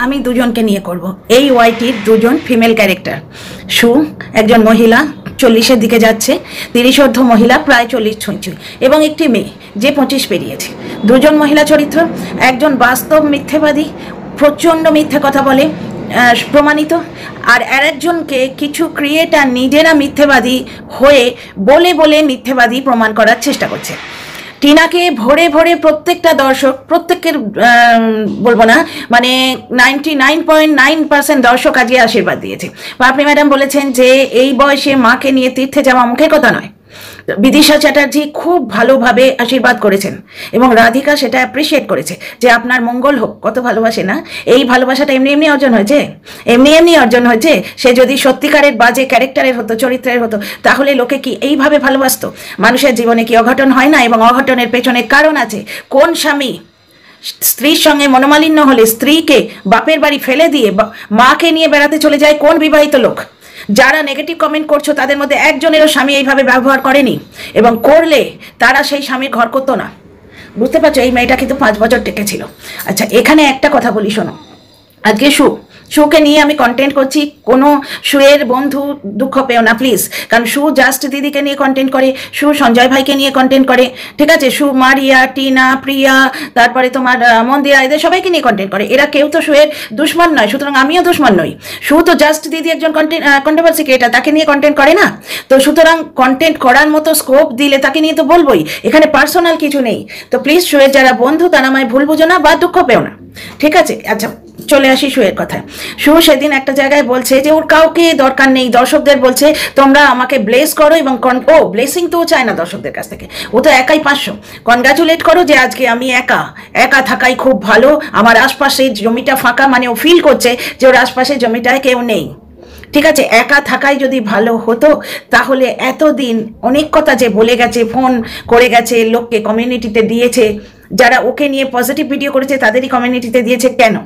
আমি দুজনকে নিয়ে করব। এই ওয়াইটির দুজন ফিমেল ক্যারেক্টার। সু একজন মহিলা, 40-এর দিকে যাচ্ছে, 30-ঊর্ধ্ব মহিলা, প্রায় 40 ছুঁই, এবং একটি মেয়ে যে 25 পেরিয়েছে। দুজন মহিলা চরিত্র, একজন বাস্তব মিথ্যেবাদী, প্রচণ্ড মিথ্যে কথা বলে, প্রমাণিত, আর আরেকজনকে কিছু ক্রিয়েটার নিজেরা মিথ্যেবাদী হয়ে বলে বলে মিথ্যেবাদী প্রমাণ করার চেষ্টা করছে। টিনাকে ভরে ভরে প্রত্যেকটা দর্শক, প্রত্যেকের বলবো না, মানে 99.9% দর্শক আজকে আশীর্বাদ দিয়েছে। পাপড়ি ম্যাডাম বলেছেন যে এই বয়সে মাকে নিয়ে তীর্থে যাওয়া মুখের কথা নয়। বিদিশা চ্যাটার্জি খুব ভালোভাবে আশীর্বাদ করেছেন এবং রাধিকা সেটা অ্যাপ্রিসিয়েট করেছে যে আপনার মঙ্গল হোক। কত ভালোবাসে না? এই ভালোবাসাটা এমনি এমনি অর্জন হয়েছে, এমনি অর্জন হয়েছে। সে যদি সত্যিকারের বাজে ক্যারেক্টারের হতো, চরিত্রের হতো, তাহলে লোকে কি এইভাবে ভালোবাসতো? মানুষের জীবনে কি অঘটন হয় না? এবং অঘটনের পেছনে কারণ আছে। কোন স্বামী স্ত্রীর সঙ্গে মনোমালিন্য হলে স্ত্রীকে বাপের বাড়ি ফেলে দিয়ে মাকে নিয়ে বেড়াতে চলে যায়? কোন বিবাহিত লোক? যারা নেগেটিভ কমেন্ট করছো তাদের মধ্যে একজনেরও স্বামী এইভাবে ব্যবহার করেনি, এবং করলে তারা সেই স্বামীর ঘর করতো না। বুঝতে পারছো? এই মেয়েটা কিন্তু 5 বছর টেকেছিল। আচ্ছা, এখানে একটা কথা বলি, শোনো। আজকে শুকে নিয়ে আমি কন্টেন্ট করছি, কোনো শুয়ের বন্ধু দুঃখ পেও না প্লিজ, কারণ শু জাস্ট দিদিকে নিয়ে কন্টেন্ট করে, শু সঞ্জয় ভাইকে নিয়ে কন্টেন্ট করে, ঠিক আছে? শু মারিয়া, টিনা, প্রিয়া, তারপরে তোমার মন্দিরা, এদের সবাইকে নিয়ে কন্টেন্ট করে। এরা কেউ তো শুয়ের দুশ্মন নয়, সুতরাং আমিও দুশ্মন নই। শু তো জাস্ট দিদি একজন কন্ট্রোভার্সি ক্রিয়েটার, তাকে নিয়ে কন্টেন্ট করে না তো, সুতরাং কন্টেন্ট করার মতো স্কোপ দিলে তাকে নিয়ে তো বলবোই, এখানে পার্সোনাল কিছু নেই। তো প্লিজ শুয়ের যারা বন্ধু তারা আমায় ভুল বুঝো না বা দুঃখ পেও না, ঠিক আছে? আচ্ছা, চলে আসি শুয়ের কথায়। শু সেদিন একটা জায়গায় বলছে যে ওর কাউকে দরকার নেই, দর্শকদের বলছে তোমরা আমাকে ব্লেস করো, এবং ব্লেসিং তো চায় না দর্শকদের কাছ থেকে, ও তো একাই 500 কনগ্রাচুলেট করো যে আজকে আমি একা থাকাই খুব ভালো, আমার আশপাশে জমিটা ফাঁকা, মানে ও ফিল করছে যে ওর আশপাশে জমিটায় কেউ নেই। ঠিক আছে, একা থাকাই যদি ভালো হতো তাহলে এতদিন অনেক কথা যে বলে গেছে, ফোন করে গেছে, লোককে কমিউনিটিতে দিয়েছে, যারা ওকে নিয়ে পজিটিভ ভিডিও করেছে তাদেরই কমিউনিটিতে দিয়েছে, কেন?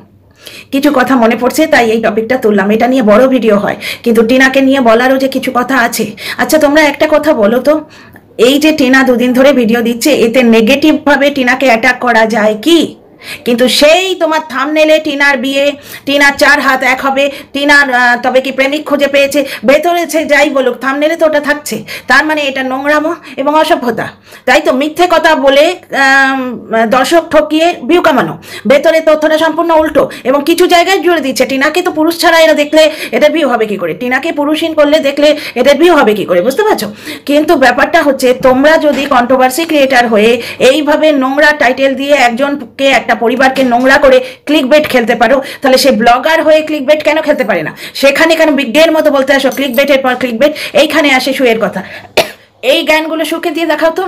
কিছু কথা মনে পড়ছে, তাই এই টপিকটা তুললাম। এটা নিয়ে বড় ভিডিও হয়, কিন্তু টিনাকে নিয়ে বলারও যে কিছু কথা আছে। আচ্ছা, তোমরা একটা কথা বলো তো, এই যে টিনা দুদিন ধরে ভিডিও দিচ্ছে, এতে নেগেটিভ ভাবে টিনাকে অ্যাটাক করা যায় কি? কিন্তু সেই তোমার থাম্বনেলে টিনার বিয়ে, টিনার 4 হাত 1 হবে, টিনার তবে কি প্রেমিক খুঁজে পেয়েছে, ভেতরে যাই বলুক থাম্বনেলে তো ওটা থাকছে। তার মানে এটা নোংরামো এবং অসভ্যতা, তাই তো? মিথ্যে কথা বলে দর্শক ঠকিয়ে ভিউ কামানো, ভেতরে তথ্যটা সম্পূর্ণ উল্টো, এবং কিছু জায়গায় জুড়ে দিচ্ছে। টিনাকে তো পুরুষ ছাড়া এরা দেখলে এদের ভিউ হবে কি করে? টিনাকে পুরুষহীন করলে দেখলে এদের ভিউ হবে কি করে? বুঝতে পারছো? কিন্তু ব্যাপারটা হচ্ছে, তোমরা যদি কন্ট্রোভার্সি ক্রিয়েটার হয়ে এইভাবে নোংরা টাইটেল দিয়ে একজনকে, একটা পরিবারকে নোংরা করে ক্লিকবেট খেলতে পারো, তাহলে সে ব্লগার হয়ে ক্লিকবেট কেন খেলতে পারে না? সেখানে কেন বিগ ডের মতো বলতে আসো ক্লিকবেটের পর ক্লিকবেট? এইখানে আসে শুয়ের কথা। এই জ্ঞানগুলো শুকে দিয়ে দেখাও তো।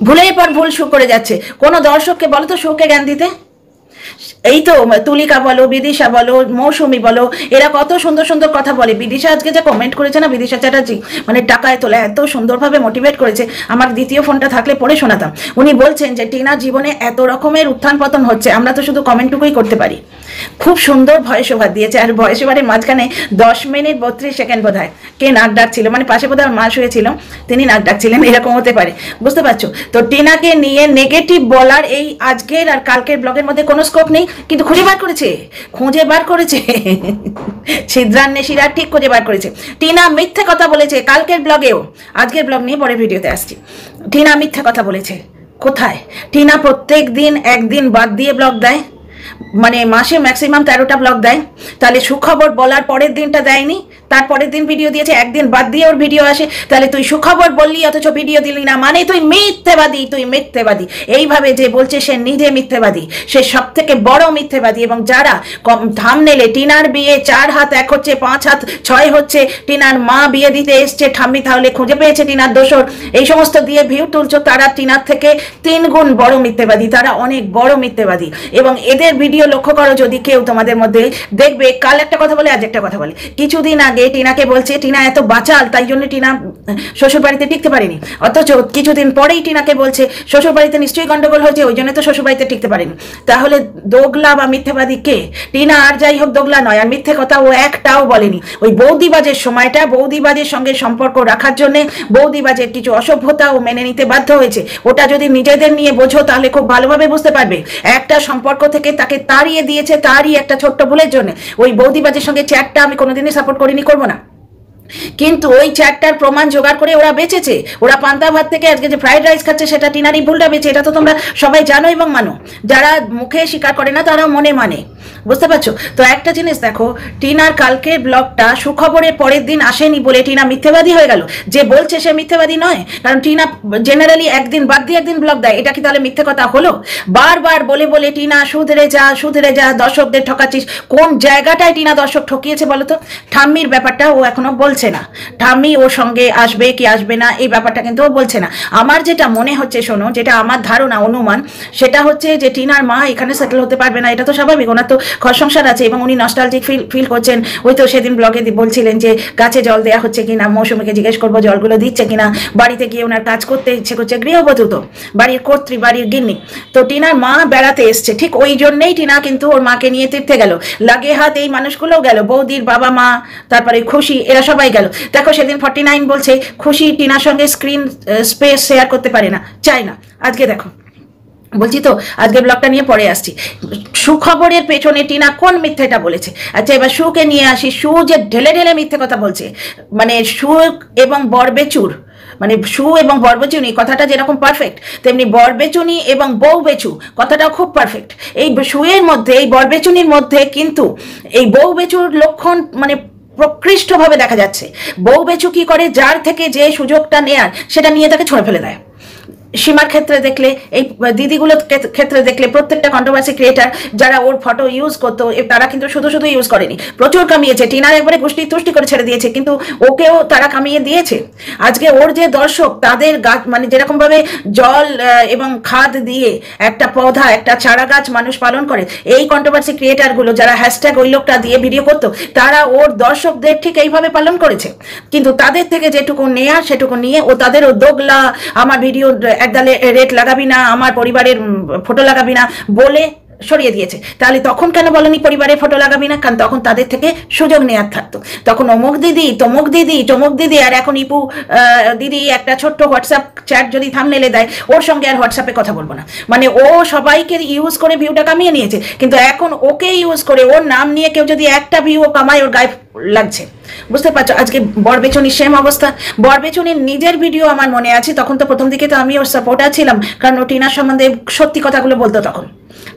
ভুলের পর ভুল শু করে যাচ্ছে। কোনো দর্শককে বলো তো শুকে জ্ঞান দিতে। এই তো তুলিকা বলো, বিদিশা বলো, মৌসুমি বলো, এরা কত সুন্দর সুন্দর কথা বলে। বিদিশা আজকে যে কমেন্ট করেছে না, বিদিশা চ্যাটার্জি, মানে টাকায় তোলা, এত সুন্দরভাবে মোটিভেট করেছে। আমার দ্বিতীয় ফোনটা থাকলে পড়ে শোনাতাম। উনি বলছেন যে টিনার জীবনে এত রকমের উত্থান পতন হচ্ছে, আমরা তো শুধু কমেন্টটুকুই করতে পারি। খুব সুন্দর ভয়েস ওভার দিয়েছে, আর ভয়েস ওভারের মাঝখানে 10 মিনিট 32 সেকেন্ড বোধ হয় কে নাক ডাকছিল, মানে পাশে বোধ হয় মা শুয়েছিল, তিনি নাক ডাকছিলেন, এরকম হতে পারে। বুঝতে পারছো তো? টিনাকে নিয়ে নেগেটিভ বলার এই আজকের আর কালকের ব্লগের মধ্যে কোনো স্কোপ নেই, কিন্তু খুঁজে বার করেছে ছিদ্রান্বেষীরা ঠিক খুঁজে বার করেছে। টিনা মিথ্যে কথা বলেছে কালকের ব্লগেও, আজকের ব্লগ নিয়ে পরে ভিডিওতে আসছি। টিনা মিথ্যে কথা বলেছে কোথায়? টিনা প্রত্যেক দিন একদিন বাদ দিয়ে ব্লগ দেয়, মানে মাসে ম্যাক্সিমাম 13টা ব্লগ দেয়। তাহলে সুখবর বলার পরের দিনটা দেয়নি, তারপরের দিন ভিডিও দিয়েছে, একদিন বাদ দিয়ে ওর ভিডিও আসে। তাহলে তুই সুখবর বললি অথচ ভিডিও দিলি না, মানে তুই মিথ্যেবাদী। এইভাবে যে বলছে সে নিজে মিথ্যেবাদী, সে সব থেকে বড় মিথ্যেবাদী। এবং যারা থাম্বনেলে টিনার বিয়ে 4 হাত 1 হচ্ছে, 5 হাত 6 হচ্ছে, টিনার মা বিয়ে দিতে এসছে, ঠাম্মি তাহলে খুঁজে পেয়েছে টিনার দোষর, এই সমস্ত দিয়ে ভিউ তুলছো, তারা টিনার থেকে 3 গুণ বড় মিথ্যেবাদী, তারা অনেক বড় মিথ্যেবাদী। এবং এদের ভিডিও লক্ষ্য করো যদি কেউ তোমাদের মধ্যে, দেখবে কাল একটা কথা বলে আজ একটা কথা বলে। কিছুদিন আগে টিনাকে বলছে টিনা এত বাচাল, তাই জন্য টিনা শ্বশুর বাড়িতে টিকতে পারেনি, অথচ কিছুদিন পরেই টিনাকে বলছে শ্বশুর বাড়িতে নিশ্চয়ই গন্ডগোল হয়েছে, ওই জন্য তো শ্বশুর বাড়িতে টিকতে পারেনি। তাহলে দোগলা বা মিথ্যেবাদী কে? টিনা। আর যাই হোক, দোগলা নয়, আর মিথ্যে কথা ও একটাও বলেনি। ওই বৌদিবাজের সময়টা, বৌদিবাজের সঙ্গে সম্পর্ক রাখার জন্য বৌদিবাজের কিছু অসভ্যতা ও মেনে নিতে বাধ্য হয়েছে। ওটা যদি নিজেদের নিয়ে বোঝো তাহলে খুব ভালোভাবে বুঝতে পারবে। একটা সম্পর্ক থেকে তাকে তাড়িয়ে দিয়েছে তারই একটা ছোট্ট ভুলের জন্য। ওই বৌদিবাজের সঙ্গে চ্যাটটা আমি কোনোদিনই সাপোর্ট করিনি, করবো না, কিন্তু ওই চ্যাটটার প্রমাণ জোগাড় করে ওরা বেঁচেছে। ওরা পান্তা ভাত থেকে আজকে যে ফ্রাইড রাইস খাচ্ছে সেটা টিনারই ভুলটা বেঁচে, এটা তো তোমরা সবাই জানো এবং মানো। যারা মুখে স্বীকার করে না তারাও মনে মানে, বুঝতে পারছো তো? একটা জিনিস দেখো, টিনার কালকের ব্লগটা সুখবরের পরের দিন আসেনি বলে টিনা মিথ্যেবাদী হয়ে গেল। যে বলছে সে মিথ্যেবাদী নয়, কারণ টিনা জেনারেলি একদিন বাদ দিয়ে একদিন ব্লগ দেয়। এটা কি তাহলে মিথ্যে কথা হলো? বারবার বলে বলে টিনা সুধরে যা সুধরে যা, দর্শকদের ঠকাচ্ছিস। কোন জায়গাটায় টিনা দর্শক ঠকিয়েছে বলো তো? ঠাম্মির ব্যাপারটা ও এখনো বলছে না, ঠাম্মি ওর সঙ্গে আসবে কি আসবে না এই ব্যাপারটা কিন্তু ও বলছে না। আমার যেটা মনে হচ্ছে, শোনো, যেটা আমার ধারণা অনুমান, সেটা হচ্ছে যে টিনার মা এখানে সেটেল হতে পারবে না। এটা তো স্বাভাবিক, ওনার তো ঘর সংসার আছে এবং উনি নস্টালজিক ফিল করছেন। ওই তো সেদিন ব্লগে বলছিলেন যে গাছে জল দেওয়া হচ্ছে কিনা, মৌসুমীকে জিজ্ঞেস করবো জলগুলো দিচ্ছে কিনা, বাড়িতে গিয়ে ওনার কাজ করতে ইচ্ছে করছে, গৃহবধূ তো, বাড়ির কর্ত্রী, বাড়ির গিন্নি। তো টিনার মা বেড়াতে এসছে, ঠিক ওই জন্যেই টিনা কিন্তু ওর মাকে নিয়ে তীর্থে গেল। লাগে হাত এই মানুষগুলোও গেল, বৌদির বাবা মা, তারপরে খুশি, এরা সবাই গেল। দেখো সেদিন 49 বলছে খুশি টিনার সঙ্গে স্ক্রিন স্পেস শেয়ার করতে পারে না, চায় না। আজকে দেখো, বলছি তো আজকে ব্লগটা নিয়ে পরে আসছি। সুখবরের পেছনে টিনা কোন মিথ্যেটা বলেছে? আচ্ছা এবার সুকে নিয়ে আসি। সু যে ঢেলে ঢেলে মিথ্যে কথা বলছে, মানে সু এবং বরবেচুর, মানে সু এবং বরবেচুনি কথাটা যেরকম পারফেক্ট, তেমনি বরবেচুনি এবং বউ বেচু কথাটাও খুব পারফেক্ট। এই সুয়ের মধ্যে, এই বরবেচুনির মধ্যে কিন্তু এই বউ বেচুর লক্ষণ মানে প্রকৃষ্টভাবে দেখা যাচ্ছে। বউ বেচু কি করে, যার থেকে যে সুযোগটা নেয়ার সেটা নিয়ে তাকে ছুঁড়ে ফেলে দেয়। সীমার ক্ষেত্রে দেখলে, এই দিদিগুলোর ক্ষেত্রে দেখলে, প্রত্যেকটা কন্ট্রোভার্সি ক্রিয়েটার যারা ওর ফটো ইউজ করতো তারা কিন্তু শুধু শুধু ইউজ করেনি, প্রচুর কামিয়েছে। টিনার একবারে গুষ্টি তুষ্টি করে ছেড়ে দিয়েছে, কিন্তু ওকেও তারা কামিয়ে দিয়েছে। আজকে ওর যে দর্শক, তাদের গাছ মানে যেরকম ভাবে জল এবং খাদ দিয়ে একটা পৌধা, একটা চারা গাছ মানুষ পালন করে, এই কন্ট্রোভার্সি ক্রিয়েটারগুলো যারা হ্যাশট্যাগ ওই লোকটা দিয়ে ভিডিও করতো, তারা ওর দর্শকদের ঠিক এইভাবে পালন করেছে। কিন্তু তাদের থেকে যেটুকু নেয়া সেটুকু নিয়ে ও তাদেরও দোগলা, আমার ভিডিও একদালে রেট লাগাবি না, আমার পরিবারের ফটো লাগাবি না বলে সরিয়ে দিয়েছে। তাহলে তখন কেন বলেনি পরিবারের ফটো লাগাবি না? কারণ তখন তাদের থেকে সুযোগ নেওয়ার থাকতো। তখন অমুক দিদি, তমুক দিদি, টমুক দিদি, আর এখন ইপু দিদি একটা ছোট্ট হোয়াটসঅ্যাপ চ্যাট যদি থাম্বনেলে দেয়, ওর সঙ্গে আর হোয়াটসঅ্যাপে কথা বলবো না। মানে ও সবাইকে ইউজ করে ভিউটা কামিয়ে নিয়েছে, কিন্তু এখন ওকে ইউজ করে ওর নাম নিয়ে কেউ যদি একটা ভিউ কামায়, ওর গায়ে লাগছে। বুঝতে পারছো? আজকে বরবেচনির সেম অবস্থা। বরবেচনির নিজের ভিডিও আমার মনে আছে, তখন তো প্রথম দিকে তো আমি ওর সাপোর্টার ছিলাম, কারণ ও টিনার সম্বন্ধে সত্যি কথাগুলো বলতো, তখন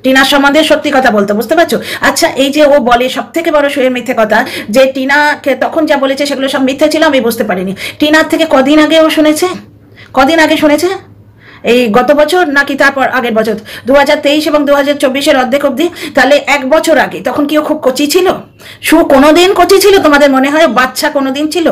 টিনার সম্বন্ধে সত্যি কথা বলতো, বুঝতে পারছো? আচ্ছা এই যে ও বলে সব থেকে বড় শুয়ে মিথ্যে কথা, যে টিনাকে তখন যা বলেছে সেগুলো সব মিথ্যে ছিল, আমি বুঝতে পারিনি। টিনার থেকে কদিন আগে ও শুনেছে, কদিন আগে শুনেছে, এই গত বছর নাকি তারপর আগের বছর, 2023 এবং 2024-এর অর্ধেক অব্দি, তাহলে 1 বছর আগে। তখন কি ও খুব কচি ছিল? সু কোনোদিন কচি ছিল তোমাদের মনে হয়? বাচ্চা কোনোদিন ছিল?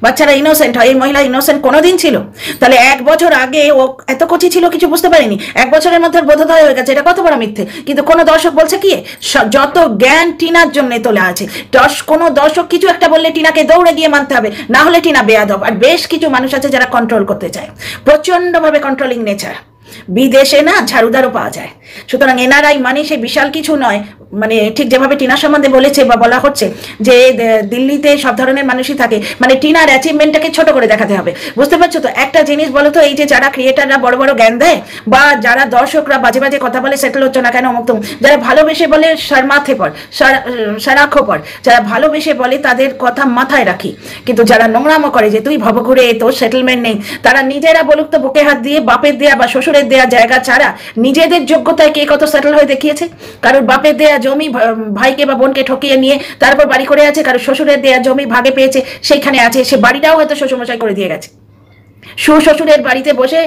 বাচ্চারা ইনোসেন্ট হয়, এই মহিলা ইনোসেন্ট কোনোদিন ছিল? তাহলে 1 বছর আগে ও এত কচি ছিল কিছু বুঝতে পারিনি? 1 বছরের মধ্যে বোধোদয় হয়ে গেছে, এটা কত বড় মিথ্যে। কিন্তু কোনো দর্শক বলছে কি, যত জ্ঞান টিনার জন্য তোলা আছে, কোনো দর্শক কিছু একটা বললে টিনাকে দৌড়ে গিয়ে মানতে হবে, না হলে টিনা বেয়াদব। আর বেশ কিছু মানুষ আছে যারা কন্ট্রোল করতে চায়, প্রচন্ডভাবে কন্ট্রোলিং নেচার। বিদেশে না ঝাড়ুদারও পাওয়া যায়। সুতরাং এনআরআই মানে সে বিশাল কিছু নয়। মানে ঠিক যেভাবে টিনার সম্বন্ধে বলেছে বা বলা হচ্ছে যে দিল্লিতে সব ধরনের মানুষই থাকে, মানে টিনার অ্যাচিভমেন্টটাকে ছোট করে দেখাতে হবে, বুঝতে পারছো তো? একটা জিনিস বলো তো, এই যে যারা ক্রিয়েটাররা বড় বড় জ্ঞান দেয়, বা যারা দর্শকরা বাজে বাজে কথা বলে সেটেল হচ্ছে না কেন অমুক তমুক, যারা ভালোবেসে বলে মাথে পড়, সারাক্ষো পড়, যারা ভালোবেসে বলে তাদের কথা মাথায় রাখি। কিন্তু যারা নোংরামো করে যে তুই ভবঘুরে, তোর সেটেলমেন্ট নেই, তারা নিজেরা বলুক তো বুকে হাত দিয়ে বাপের দেয়া বা শ্বশুরের দেয়া জায়গা ছাড়া নিজেদের যোগ্যতায় কে কত সেটেল হয়ে দেখিয়েছে? কারোর বাপের দেয়া জমি ভাইকে বা বোনকে ঠকিয়ে নিয়ে তারপর বাড়ি করে আছে, কারোর শ্বশুরের দেয়া জমি ভাগে পেয়েছে, সেইখানে আছে, সে বাড়িটাও হয়তো শ্বশুরমশাই করে দিয়ে গেছে। শ্বশুরের বাড়িতে বসে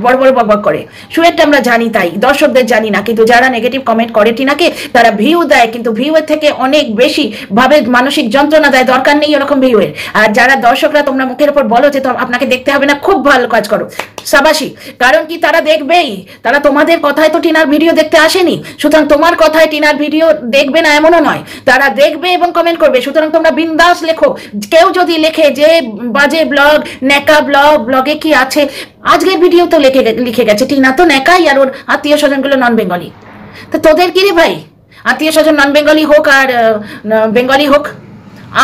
বড় বড় বকবক করে। সুয়েরটা আমরা জানি, তাই দর্শকদের জানি না। কিন্তু যারা নেগেটিভ কমেন্ট করে টিনাকে, তারা ভিউ দেয়, কিন্তু ভিউয়ের থেকে অনেক বেশি ভাবে মানসিক যন্ত্রণা দেয়। দরকার নেই এরকম ভিউয়ের। আর যারা দর্শকরা তোমরা মুখের উপর বলো যে আপনাকে দেখতে হবে না, খুব ভালো কাজ করো, সাবাসি। কারণ কি, তারা দেখবেই, তারা তোমাদের কথায় তো টিনার ভিডিও দেখতে আসেনি। সুতরাং তোমার কথায় টিনার ভিডিও দেখবে না এমনও নয়, তারা দেখবে এবং কমেন্ট করবে। সুতরাং তোমরা বিন্দাস লেখো। কেউ যদি লেখে যে বাজে ব্লগ, নেকা ব্লগ, ব্লগে কি আছে, আজকের ভিডিও তো লিখে গেছে টিনা তো নেকাই, আর ওর আত্মীয় স্বজনগুলো নন বেঙ্গলি। তো তোদের কি রে ভাই, আত্মীয় স্বজন নন বেঙ্গলি হোক আর বেঙ্গলি হোক,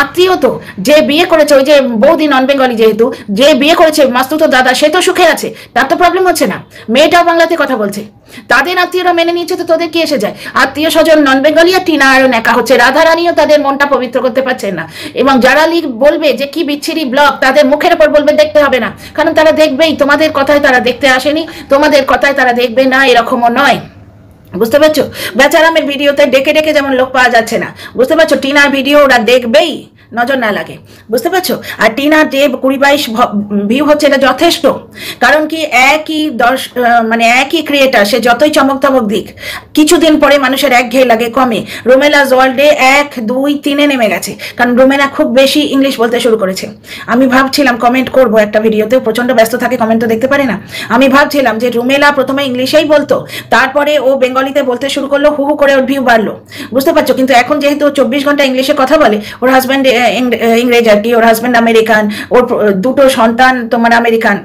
আত্মীয় তো, যে বিয়ে করেছে ওই যে বৌদি নন বেঙ্গলি, যেহেতু যে বিয়ে করেছে মাস্তুতো দাদা, সে তো সুখে আছে, তার তো প্রবলেম হচ্ছে না। মেয়েটাও বাংলাতে কথা বলছে, তাদের আত্মীয়রা মেনে নিচ্ছে, তো তোদের কি এসে যায়? আত্মীয় স্বজন নন বেঙ্গলি আর টিনা আরও একা হচ্ছে, রাধারানীও তাদের মনটা পবিত্র করতে পারছেন না। এবং যারা বলবে যে কি বিচ্ছিরি ব্লগ, তাদের মুখের উপর বলবে দেখতে হবে না, কারণ তারা দেখবেই, তোমাদের কথায় তারা দেখতে আসেনি, তোমাদের কথায় তারা দেখবে না, এরকমও নয়। বুঝতে পারছো? বেচারামের ভিডিওতে ডেকে ডেকে যেমন লোক পাওয়া যাচ্ছে না, বুঝতে পারছো? টিনার ভিডিও ওরা দেখবেই, নজর না লাগে, বুঝতে পারছো? আর টিনার যে 20-22 ভিউ হচ্ছে, এটা যথেষ্ট। কারণ কি, মানে একই ক্রিয়েটার, সে যতই চমক ধমক দিক, কিছুদিন পরে মানুষের একঘেয়ে লাগে, কমে। রুমেলাস ওয়ার্ল্ডে 1, 2, 3-এ নেমে গেছে, কারণ রুমেলা খুব বেশি ইংলিশ বলতে শুরু করেছে। আমি ভাবছিলাম কমেন্ট করব একটা ভিডিওতে, প্রচন্ড ব্যস্ত থাকে, কমেন্ট তো দেখতে পারে না। আমি ভাবছিলাম যে রুমেলা প্রথমে ইংলিশেই বলতো, তারপরে ও বেঙ্গলিতে বলতে শুরু করলো, হু হু করে ওর ভিউ বাড়লো, বুঝতে পারছো? কিন্তু এখন যেহেতু 24 ঘন্টা ইংলিশে কথা বলে, ওর হাজব্যান্ড ইংরেজ আর কি, ওর হাজব্যান্ড আমেরিকান, ওর 2টো সন্তান তোমার আমেরিকান,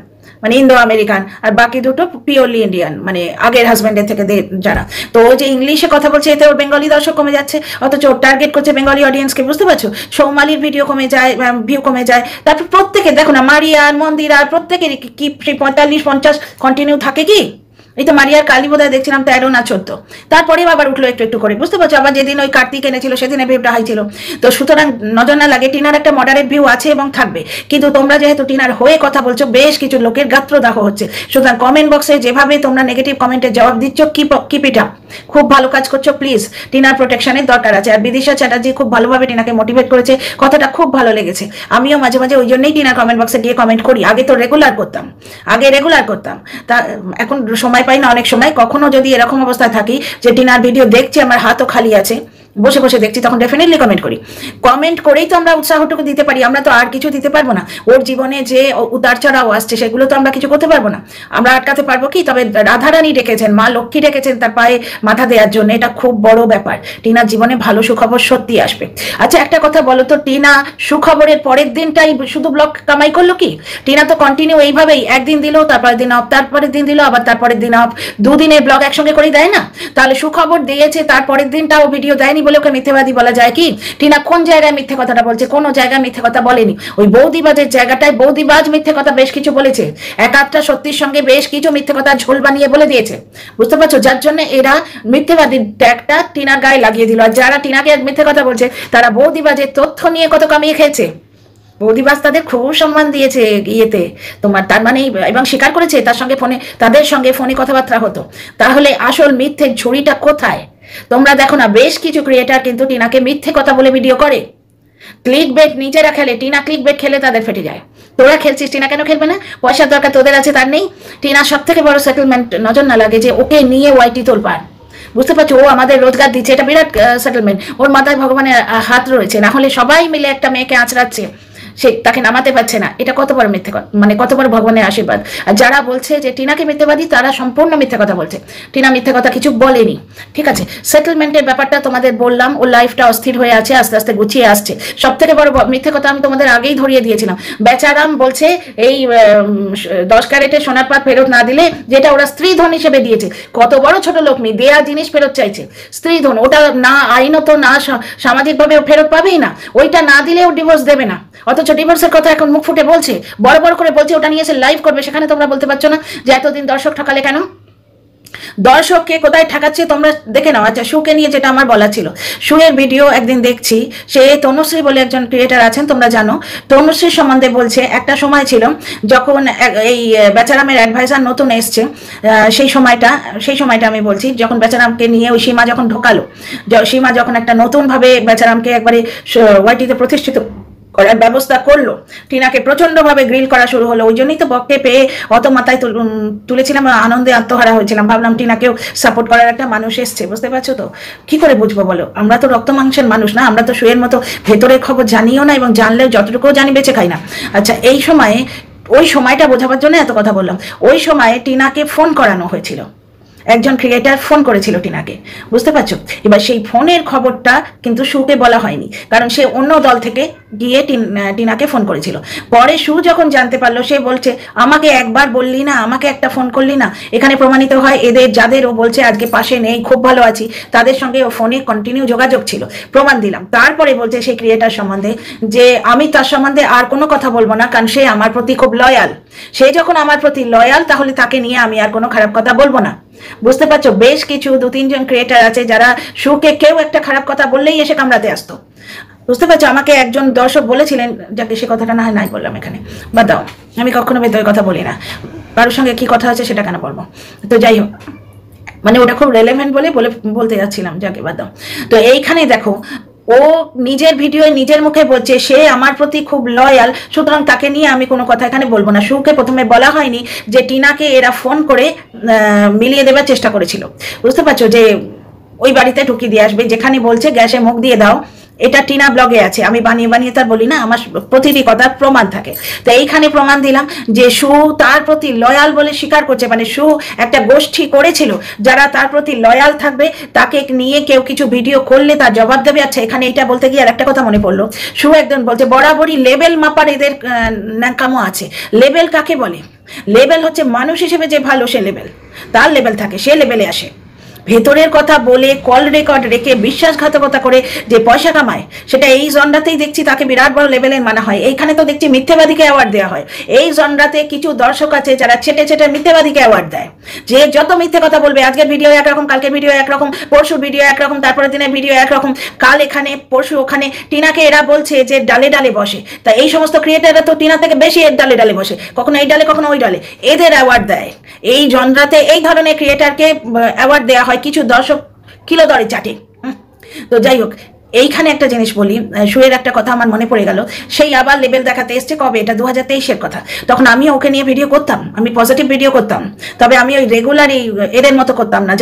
মানে ইন্দো আমেরিকান, আর বাকি 2টো পিওরলি ইন্ডিয়ান, মানে আগের হাজব্যান্ডের থেকে যারা। তো ও যে ইংলিশে কথা বলছে, এতে ওর বেঙ্গলি দর্শক কমে যাচ্ছে, অথচ ওর টার্গেট করছে বেঙ্গলি অডিয়েন্সকে, বুঝতে পারছো? সৌমালির ভিডিও কমে যায়, ভিউ কমে যায়। তারপর প্রত্যেকে দেখো না, মারিয়ার, মন্দিরা, প্রত্যেকেরই কি 45-50 কন্টিনিউ থাকে কি? এই তো মারিয়ার কালী বোধহয় দেখছিলাম 13 না 14, তারপরে আবার উঠলো একটু একটু করে, বুঝতে পারছো? আবার যেদিন ওই কার্তিক এনেছিল সেদিনে ভিউটা হাই ছিল। তো সুতরাং নজর না লাগে, টিনার একটা মডারেট ভিউ আছে এবং থাকবে। কিন্তু তোমরা যেহেতু টিনার হয়ে কথা বলছো, বেশ কিছু লোকের গাত্রদাহ হচ্ছে। সুতরাং কমেন্ট বক্সে যেভাবে তোমরা নেগেটিভ কমেন্টের জবাব দিচ্ছ, কিপ ইট আপ, খুব ভালো কাজ করছো। প্লিজ, টিনার প্রোটেকশনের দরকার আছে। আর বিদিশা চ্যাটার্জি খুব ভালোভাবে টিনাকে মোটিভেট করেছে, কথাটা খুব ভালো লেগেছে। আমিও মাঝে মাঝে ওই জন্যই টিনার কমেন্ট বক্সে গিয়ে কমেন্ট করি। আগে তো রেগুলার করতাম, তা এখন সময় পাই না অনেক সময়। কখনো যদি এরকম অবস্থায় থাকি যে টিনার ভিডিও দেখছি, আমার হাতও খালি আছে, বসে বসে দেখছি, তখন ডেফিনেটলি কমেন্ট করি। কমেন্ট করেই তো আমরা উৎসাহটুকু দিতে পারি, আমরা তো আর কিছু দিতে পারবো না। ওর জীবনে যে উতার চড়াও আসছে, সেগুলো তো আমরা কিছু করতে পারবো না, আমরা আটকাতে পারবো কি? তবে রাধারানী ডেকেছেন, মা লক্ষ্মী ডেকেছেন তার পায়ে মাথা দেওয়ার জন্য, এটা খুব বড় ব্যাপার। টিনার জীবনে ভালো সুখবর সত্যি আসবে। আচ্ছা, একটা কথা বলো তো, টিনা সুখবরের পরের দিনটাই শুধু ব্লগ কামাই করলো কি? টিনা তো কন্টিনিউ এইভাবেই, একদিন দিল, তারপরের দিন অফ, তারপরের দিন দিল, আবার তারপরের দিন অফ, 2 দিনের ব্লগ একসঙ্গে করেই দেয় না? তাহলে সুখবর দিয়েছে, তারপরের দিনটাও ভিডিও দেয়নি বলে ওকে মিথ্যেবাদী বলা যায় কি? টিনা কোন জায়গায় মিথ্যে কথাটা বলছে? কোনো জায়গায় মিথ্যে কথা বলেনি। ওই বৌদিবাজের জায়গাটায় বৌদিবাজ মিথ্যে কথা বেশ কিছু বলেছে, একাধটা সত্যির সঙ্গে বেশ কিছু মিথ্যে কথা ঝোল বানিয়ে বলে দিয়েছে, বুঝতে পারছো? যার জন্য এরা মিথ্যেবাদীর ট্যাগটা টিনার গায়ে লাগিয়ে দিল। আর যারা টিনাকে মিথ্যে কথা বলছে, তারা বৌদিবাজের তথ্য নিয়ে কত কামিয়ে খেয়েছে। বৌদিবাজ তাদের খুব সম্মান দিয়েছে ইয়েতে তোমার, তার মানে, এবং স্বীকার করেছে তাদের সঙ্গে ফোনে কথাবার্তা হতো। তাহলে আসল মিথ্যে ঝুড়িটা কোথায়? তোমরা দেখো না, বেশ কিছু ক্রিয়েটার কিন্তু টিনাকে মিথ্যে কথা বলে ভিডিও করে। ক্লিক বেট নিজেরা খেলে, টিনা ক্লিক বেট খেলে তাদের ফেটে যায়। তোরা খেলছিস, টিনা কেন খেলবে না? পয়সার দরকার তোদের আছে, তার নেই। টিনা সব থেকে বড় সেটেলমেন্ট, নজর না লাগে যে ওকে নিয়ে ওয়াইটি তোলপাড়, বুঝতে পারছো? ও আমাদের রোজগার দিচ্ছে, এটা বিরাট সেটেলমেন্ট। ওর মাথায় ভগবানের হাত রয়েছে, না হলে সবাই মিলে একটা মেয়েকে আঁচড়াচ্ছে, সে তাকে নামাতে পারছে না। এটা কত বড় মিথ্যে কথা, মানে কত বড় ভগবানের আশীর্বাদ। আর যারা বলছে যে টিনাকে মিথ্যেবাদী, তারা সম্পূর্ণ মিথ্যে কথা বলছে। টিনা মিথ্যে কথা কিছু বলেনি, ঠিক আছে? সেটেলমেন্টের ব্যাপারটা তোমাদের বললাম, ওর লাইফটা অস্থির হয়ে আছে, আস্তে আস্তে গুছিয়ে আসছে। সব থেকে বড় মিথ্যে কথা আমি তোমাদের আগেই ধরিয়ে দিয়েছিলাম। বেচারাম বলছে এই 10 ক্যারেটের সোনার পাত ফেরত না দিলে, যেটা ওরা স্ত্রী ধন হিসেবে দিয়েছে, কত বড় ছোট লোক নেই, দেয়া জিনিস ফেরত চাইছে, স্ত্রী ধন, ওটা না আইনত না সামাজিকভাবে ফেরত পাবেই না, ওইটা না দিলেও ডিভোর্স দেবে না। অথচ ডিভোর্সের কথা এখন মুখ ফুটে বলছে, বড় বড় করে বলছে, ওটা নিয়ে এসে লাইভ করবে। সেখানে তোমরা বলতে পারছো না যে এতদিন দর্শক ঠকালে কেন? দর্শককে কোথায় ঠকাচ্ছে তোমরা দেখে নাও। আচ্ছা, সুকে নিয়ে যেটা আমার বলা ছিল, সুয়ের ভিডিও একদিন দেখছি, সে তনুশ্রী বলে একজন ক্রিয়েটার আছেন, তোমরা জানো। তনুশ্রীর সম্বন্ধে বলছে, একটা সময় ছিল যখন এই বেচারামের অ্যাডভাইজার নতুন এসছে, সেই সময়টা আমি বলছি, যখন বেচারামকে নিয়ে ওই সীমা যখন ঢোকালো, সীমা যখন একটা নতুনভাবে বেচারামকে একবারে ওয়াইটিতে প্রতিষ্ঠিত করার ব্যবস্থা করলো, টিনাকে প্রচন্ডভাবে গ্রিল করা শুরু হলো। ওই জন্যই তো বককে পেয়ে অত মাথায় তুলেছিলাম, আনন্দে আত্মহারা হয়েছিলাম। ভাবলাম টিনাকেও সাপোর্ট করার একটা মানুষ এসছে, বুঝতে পারছো তো? কি করে বুঝবো বলো? আমরা তো রক্ত মাংসের মানুষ না, আমরা তো শুয়ের মতো ভেতরের খবর জানিও না, এবং জানলেও যতটুকুও জানি বেঁচে খাই না। আচ্ছা, ওই সময়টা বোঝাবার জন্য এত কথা বললাম। ওই সময়ে টিনাকে ফোন করানো হয়েছিল, একজন ক্রিয়েটার ফোন করেছিল টিনাকে, বুঝতে পারছো? এবার সেই ফোনের খবরটা কিন্তু সুকে বলা হয়নি, কারণ সে অন্য দল থেকে গিয়ে টিনাকে ফোন করেছিল। পরে সু যখন জানতে পারলো, সে বলছে আমাকে একবার বললি না, আমাকে একটা ফোন করলি না। এখানে প্রমাণিত হয় এদের যাদের ও বলছে আজকে পাশে নেই, খুব ভালো আছি, তাদের সঙ্গে ও ফোনে কন্টিনিউ যোগাযোগ ছিল, প্রমাণ দিলাম। তারপরে বলছে সেই ক্রিয়েটার সম্বন্ধে যে আমি তার সম্বন্ধে আর কোনো কথা বলবো না, কারণ সে আমার প্রতি খুব লয়াল। সে যখন আমার প্রতি লয়াল, তাহলে তাকে নিয়ে আমি আর কোনো খারাপ কথা বলবো না। বুঝতে পারছো? বেশ কিছু 2-3 জন ক্রিয়েটার আছে যারা সুকে কেউ একটা খারাপ কথা বললেই এসে কামড়াতে আসতো, বুঝতে পারছো? আমাকে একজন দর্শক বলেছিলেন, যাকে সে কথাটা না হয় নাই বললাম এখানে, বাদ দাও, আমি কখনো ভেতরে কথা বলি না, কারোর সঙ্গে কি কথা হচ্ছে সেটা কেন বলবো। তো যাই হোক, মানে ওটা খুব রেলেভেন্ট বলতে যাচ্ছিলাম, যাকে বাদ দাও। তো এইখানে দেখো, ও নিজের ভিডিওয়ে নিজের মুখে বলছে সে আমার প্রতি খুব লয়াল, সুতরাং তাকে নিয়ে আমি কোনো কথা এখানে বলবো না। সুকে প্রথমে বলা হয়নি যে টিনাকে এরা ফোন করে মিলিয়ে দেওয়ার চেষ্টা করেছিল, বুঝতে পারছো? যে ওই বাড়িতে ঢুকিয়ে দিয়ে আসবে, যেখানে বলছে গ্যাসে মুখ দিয়ে দাও, এটা টিনা ব্লগে আছে, আমি বানিয়ে বানিয়ে তার বলি না, আমার প্রতিটি কথার প্রমাণ থাকে। তো এইখানে প্রমাণ দিলাম যে সু তার প্রতি লয়াল বলে স্বীকার করছে, মানে সু একটা গোষ্ঠী করেছিল যারা তার প্রতি লয়াল থাকবে, তাকে নিয়ে কেউ কিছু ভিডিও করলে তার জবাব দেবে। আচ্ছা, এখানে এইটা বলতে গিয়ে আর একটা কথা মনে পড়লো, সু একজন বলছে বরাবরই লেবেল মাপার এদের ন্যাকামো আছে। লেবেল কাকে বলে? লেবেল হচ্ছে মানুষ হিসেবে যে ভালো, সে লেবেল, তার লেবেল থাকে, সে লেবেলে আসে। ভেতরের কথা বলে কল রেকর্ড রেখে বিশ্বাসঘাতকতা করে যে পয়সা কামায়, সেটা এই জনরাতেই দেখছি তাকে বিরাট বড় লেভেলের মানা হয়। এইখানে তো দেখছি মিথ্যেবাদীকে অ্যাওয়ার্ড দেওয়া হয়। এই জনরাতে কিছু দর্শক আছে যারা ছেটে ছেটে মিথ্যেবাদীকে অ্যাওয়ার্ড দেয়, যে যত মিথ্যে কথা বলবে, আজকের ভিডিও একরকম, কালকের ভিডিও একরকম, পরশু ভিডিও একরকম, তারপরের দিনের ভিডিও একরকম, কাল এখানে পরশু ওখানে। টিনাকে এরা বলছে যে ডালে ডালে বসে, তা এই সমস্ত ক্রিয়েটাররা তো টিনা থেকে বেশি এর ডালে ডালে বসে, কখনো এই ডালে কখনো ওই ডালে, এদের অ্যাওয়ার্ড দেয়। এই জনরাতে এই ধরনের ক্রিয়েটারকে অ্যাওয়ার্ড দেওয়া হয়, কিছু দর্শক কিলো দরে চাটে। তো যাই হোক, এইখানে একটা জিনিস বলি, শুয়ের একটা কথা আমার মনে পড়ে গেল। সেই আবার লেভেল দেখাতে এসছে, কবে? এটা 2023-এর কথা। তখন আমি ওকে নিয়ে ভিডিও করতাম, আমি পজিটিভ ভিডিও করতাম, তবে আমি ওই রেগুলারই এদের মতো করতাম না,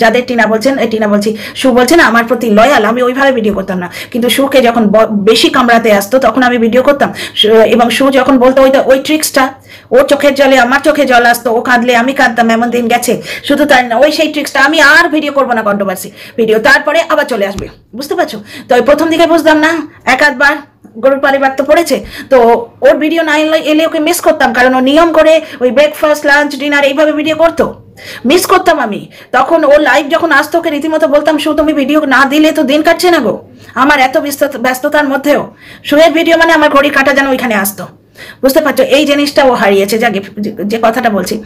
যাদের টিনা বলছি সু বলছে না আমার প্রতি লয়াল, আমি ওইভাবে ভিডিও করতাম না। কিন্তু সুকে যখন বেশি কামড়াতে আসতো তখন আমি ভিডিও করতাম, এবং সু যখন বলতো ওই ট্রিক্সটা, ওর চোখের জলে আমার চোখে জল আসতো, ও কাঁদলে আমি কাঁদতাম, এমন দিন গেছে। শুধু তাই না, ওই সেই ট্রিক্সটা আমি আর ভিডিও করবো না, কন্ট্রোভার্সি ভিডিও, তারপরে আবার চলে আসবে, বুঝতে পারছো? তো প্রথম দিকে বুঝতাম না, এক আধবার গরুর পারিবার তো পড়েছে, তো ওর ভিডিও না এলে ওকে মিস করতাম, কারণ ও নিয়ম করে ওই ব্রেকফাস্ট, লাঞ্চ, ডিনার এইভাবে ভিডিও করতো, মিস করতাম আমি। তখন ও লাইভ যখন আসতো, ওকে রীতিমতো বলতাম শু তুমি ভিডিও না দিলে তো দিন কাটছে না গো। আমার এত ব্যস্ততার মধ্যেও শুয়ের ভিডিও মানে আমার ঘড়ি কাটা যেন ওইখানে আসতো, বুঝতে পারছো? এই জিনিসটা ও হারিয়েছে, যে কথাটা বলছি।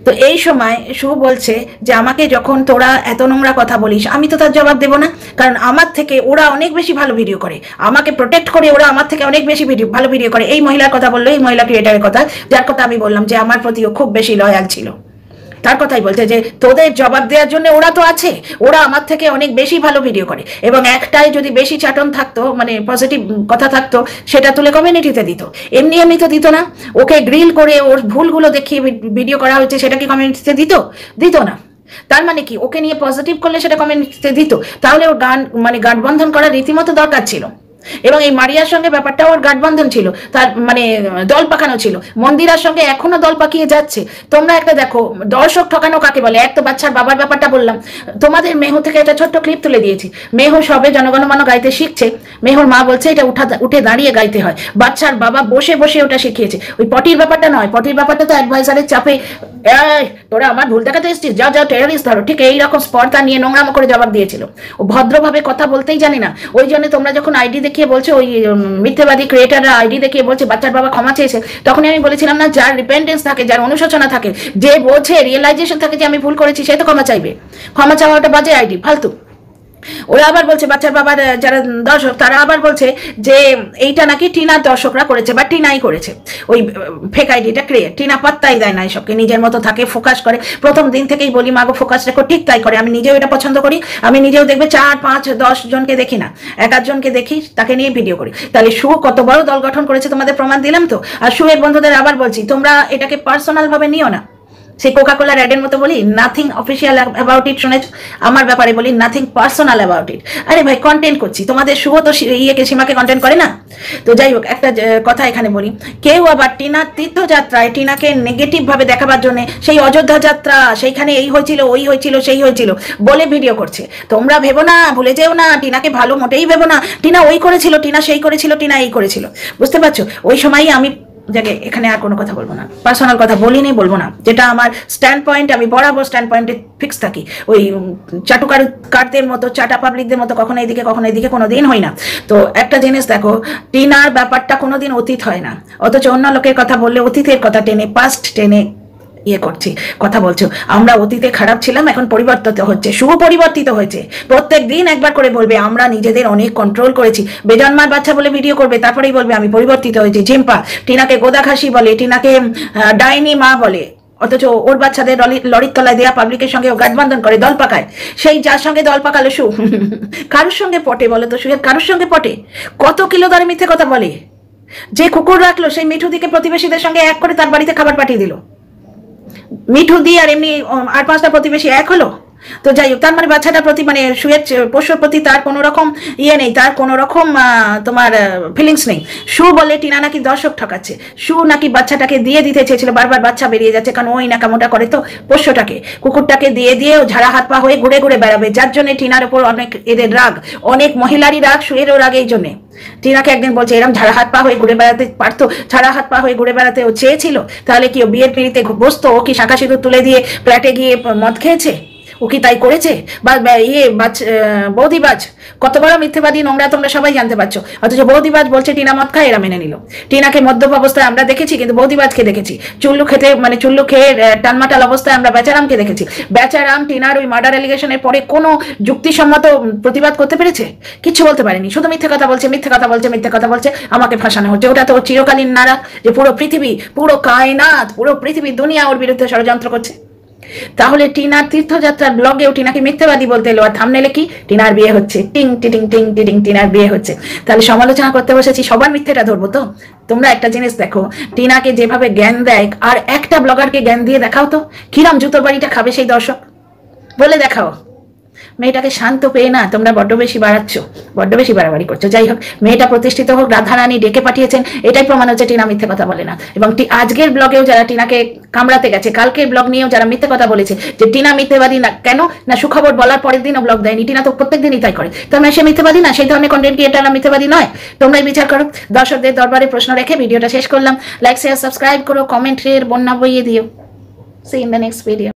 তো এই সময় সু বলছে যে আমাকে যখন তোরা এত নোংরা কথা বলিস, আমি তো তার জবাব দেবো না, কারণ আমার থেকে ওরা অনেক বেশি ভালো ভিডিও করে, আমাকে প্রোটেক্ট করে ওরা আমার থেকে অনেক বেশি ভালো ভিডিও করে। এই মহিলার কথা বললো, এই মহিলা ক্রিয়েটারের কথা, যার কথা আমি বললাম যে আমার প্রতিও খুব বেশি লয়াল ছিল, তার কথাই বলছে যে তোদের জবাব দেওয়ার জন্য ওরা তো আছে, ওরা আমার থেকে অনেক বেশি ভালো ভিডিও করে, এবং একটাই যদি বেশি চাটন থাকতো, মানে পজিটিভ কথা থাকতো, সেটা তুলে কমিউনিটিতে দিত, এমনি তো দিত না। ওকে গ্রিল করে ওর ভুলগুলো দেখিয়ে ভিডিও করা হয়েছে, সেটা কি কমিউনিটিতে দিত না? তার মানে কি, ওকে নিয়ে পজিটিভ করলে সেটা কমিউনিটিতে দিত? তাহলে ওর গাঠবন্ধন করার রীতিমতো দরকার ছিল। এবং এই মারিয়ার সঙ্গে ব্যাপারটা ওর গাঠবন্ধন ছিল, তার মানে দল পাকানো ছিল। মন্দিরার সঙ্গে এখনো দল পাকিয়ে যাচ্ছে। তোমরা একটা দেখো, দর্শক ঠকানো কাকে বলে? এক তো বাচ্চার বাবার ব্যাপারটা বললাম, তোমাদের মেহু থেকে একটা ছোট্ট ক্লিপ তুলে দিয়েছি। মেহু সবে জনগণমন গাইতে শিখছে, মেহুর মা বলছে এটা উঠে দাঁড়িয়ে গাইতে হয়, বাচ্চার বাবা বসে বসে ওটা শিখিয়েছে। ওই পটির ব্যাপারটা নয়, পটির ব্যাপারটা তো অ্যাডভাইজারের চাপে, তোরা আমার ভুল দেখাতে এসেছিস, যাও টেররিস্ট ধরো, ঠিক এইরকম স্পর্ধা নিয়ে নোংরামো করে জবাব দিয়েছিল। ও ভদ্রভাবে কথা বলতেই জানি না। ওই জন্য তোমরা যখন আইডি দেখিয়ে বলছে, ওই মিথ্যাবাদী ক্রিয়েটাররা আইডি দেখিয়ে বলছে বাচ্চার বাবা ক্ষমা চেয়েছে, তখনই আমি বলেছিলাম না, যার রিপেন্টেন্স থাকে, যার অনুশোচনা থাকে, যে বোঝে, রিয়েলাইজেশন থাকে যে আমি ভুল করেছি, সে তো ক্ষমা চাইবে। ক্ষমা চাওয়াটা বাজে আইডি, ফালতু। ওরা আবার বলছে, বাচ্চার বাবার যারা দর্শক তারা আবার বলছে যে এইটা নাকি টিনার দর্শকরা করেছে বা টিনাই করেছে, ওই ফেক আইডিটা ক্রিয়েট। টিনা পাত্তাই দেয় না এসবকে, নিজের মতো থাকে, ফোকাস করে। প্রথম দিন থেকেই বলি মাগো ফোকাস রেখো, ঠিক তাই করে। আমি নিজেও এটা পছন্দ করি, আমি নিজেও দেখবে 4, 5, 10 জনকে দেখি না, 1-8 জনকে দেখি, তাকে নিয়ে ভিডিও করি। তাহলে সু কত বড় দল গঠন করেছে তোমাদের প্রমাণ দিলাম তো। আর সুয়ের বন্ধুদের আবার বলছি, তোমরা এটাকে পার্সোনাল ভাবে নিও না, সেই কোকা কোলার অ্যাডের মতো বলি নাথিং অফিসিয়াল অ্যাবাউট ইট, শুনেছ? আমার ব্যাপারে বলি নাথিং পার্সোনাল অ্যাবাউট ইট। আরে ভাই কন্টেন্ট করছি, তোমাদের শুভ তো ইয়েকে সীমাকে কন্টেন্ট করে না। তো যাই হোক, একটা কথা এখানে বলি, কেউ আবার টিনার তীর্থযাত্রায় টিনাকে নেগেটিভ ভাবে দেখাবার জন্য সেই অযোধ্যা যাত্রা, সেইখানে এই হয়েছিল, ওই হয়েছিল, সেই হয়েছিল বলে ভিডিও করছে। তোমরা ভেবো না, ভুলে যেও না, টিনাকে ভালো মোটেই ভেবো না। টিনা ওই করেছিল, টিনা সেই করেছিল, টিনা এই করেছিল, বুঝতে পারছো? ওই সময়ই আমি জায়গায় এখানে আর কোনো কথা বলবো না, পার্সোনাল কথা বলিনি, বলবো না। যেটা আমার স্ট্যান্ড পয়েন্ট, আমি বরাবর স্ট্যান্ড পয়েন্টে ফিক্স থাকি। ওই কারদের মতো, চাটা পাবলিকদের মতো কখনো এইদিকে কখনো এইদিকে কোনো দিন হয় না। তো একটা জিনিস দেখো, টিনার ব্যাপারটা কোনোদিন অতীত হয় না, অথচ অন্য লোকের কথা বললে অতীতের কথা টেনে, পাস্ট টেনে ইয়ে করছি, কথা বলছো। আমরা অতীতে খারাপ ছিলাম, এখন পরিবর্তিত হচ্ছে, সুপরিবর্তিত হয়েছে। প্রত্যেক দিন একবার করে বলবে আমরা নিজেদের অনেক কন্ট্রোল করেছি। বেজন্মার বাচ্চা বলে ভিডিও করবে, তারপরেই বলবে আমি পরিবর্তিত হয়েছি। ঝিম্পা টিনাকে গোদাখাসি বলে, টিনাকে ডাইনি মা বলে, অথচ ওর বাচ্চাদের লরির তলায় দেয়া পাবলিকের সঙ্গে ও গাঠবন্ধন করে, দল পাকায়। সেই যার সঙ্গে দল পাকালো সু কারোর সঙ্গে পটে বলো তো? সুয়ের কারোর সঙ্গে পটে? কত কিলো দরে মিথ্যে কথা বলে। যে কুকুর রাখলো সেই মিঠু দিকে প্রতিবেশীদের সঙ্গে এক করে তার বাড়িতে খাবার পাঠিয়ে দিল। মিঠু দি আর এমনি আর 5টা প্রতিবেশী এক হলো। তো যাই হোক, তার মানে বাচ্চাটার প্রতি, মানে সুয়ের পোষ্যর প্রতি তার কোনো রকম ইয়ে নেই, তার কোনো রকম তোমার ফিলিংস নেই। সু বলে টিনা নাকি দর্শক ঠকাচ্ছে, সু নাকি বাচ্চাটাকে দিয়ে দিতে চেয়েছিল, বারবার বাচ্চা বেরিয়ে যাচ্ছে, কারণ ওই নাকামোটা করে তো পোষ্যটাকে, কুকুরটাকে দিয়ে দিয়ে ও ঝাড়া হাত পা হয়ে ঘুরে ঘুরে বেড়াবে, যার জন্য টিনার উপর অনেক এদের রাগ, অনেক মহিলারই রাগ, সুয়েরও রাগ। এই জন্যে টিনাকে একদিন বলছে এরকম ঝাড়া হাত পা হয়ে ঘুরে বেড়াতে পারতো, ঝাড়া হাত পা হয়ে ঘুরে বেড়াতে ও চেয়েছিল, তাহলে কি ও বিয়ের পিড়িতে বসতো? ও কি শাঁখা সিঁদুর তুলে দিয়ে ফ্ল্যাটে গিয়ে মদ খেয়েছে? ও কি তাই করেছে? বা ইয়ে বৌদিবাজ কত বড় মিথ্যেবাদী, নোংরা, তোমরা সবাই জানতে পারছো। অথচ বৌদিবাজ বলছে টিনা মদ খায়, এরা মেনে নিল। টিনাকে মদ্যপ অবস্থায় আমরা দেখেছি, কিন্তু বৌদিবাজকে দেখেছি চুল্লু খেতে, মানে চুল্লু খেয়ে টানমাটাল অবস্থায় আমরা বেচারামকে দেখেছি। বেচারাম টিনার ওই মার্ডার অ্যালিগেশনের পরে কোনো যুক্তিসম্মত প্রতিবাদ করতে পেরেছে? কিচ্ছু বলতে পারেনি, শুধু মিথ্যে কথা বলছে, মিথ্যে কথা বলছে, মিথ্যে কথা বলছে, আমাকে ফাঁসানো হচ্ছে। ওটা তো চিরকালীন নারা, যে পুরো পৃথিবী, পুরো কায়নাত, পুরো পৃথিবী দুনিয়া ওর বিরুদ্ধে ষড়যন্ত্র করছে। তাহলে টিনার তীর্থযাত্রার ব্লগেও টিনাকে মিথ্যেবাদী বলতে এলো, আর থামনেলে কি? টিনার বিয়ে হচ্ছে, টিং টিটিং টিং টিটিং, টিনার বিয়ে হচ্ছে। তাহলে সমালোচনা করতে বসেছি, সবার মিথ্যেটা ধরবো তো? তোমরা একটা জিনিস দেখো, টিনাকে যেভাবে জ্ঞান দেয়, আর একটা ব্লগারকে জ্ঞান দিয়ে দেখাও তো, কিরাম জুতোর বাড়িটা খাবে সেই দর্শক, বলে দেখাও। মেয়েটাকে শান্ত পেয়ে না তোমরা বড্ড বেশি বাড়াচ্ছ, বড্ড বেশি বাড়াবাড়ি করছো। যাই হোক, মেয়েটা প্রতিষ্ঠিত হোক, রাধারানী ডেকে পাঠিয়েছেন, এটাই প্রমাণ হচ্ছে টিনা মিথ্যে কথা বলে না। এবং আজকের ব্লগেও যারা টিনাকে কামড়াতে গেছে, কালকের ব্লগ নিয়েও যারা মিথ্যে কথা বলেছে যে টিনা মিথ্যেবাদী না, কেন না সুখবর বলার পরের দিনও ব্লগ দেয়নি, টিনা তো প্রত্যেক দিনই তাই করে, তার মানে সে মিথ্যেবাদী না? সেই ধরনের কন্টেন্ট ক্রিয়েটাররা মিথ্যেবাদী নয়? তোমরাই বিচার করো। দর্শকদের দরবারে প্রশ্ন রেখে ভিডিওটা শেষ করলাম। লাইক, শেয়ার, সাবস্ক্রাইব করো, কমেন্টের বন্যা বইয়ে দিও। See in the next video.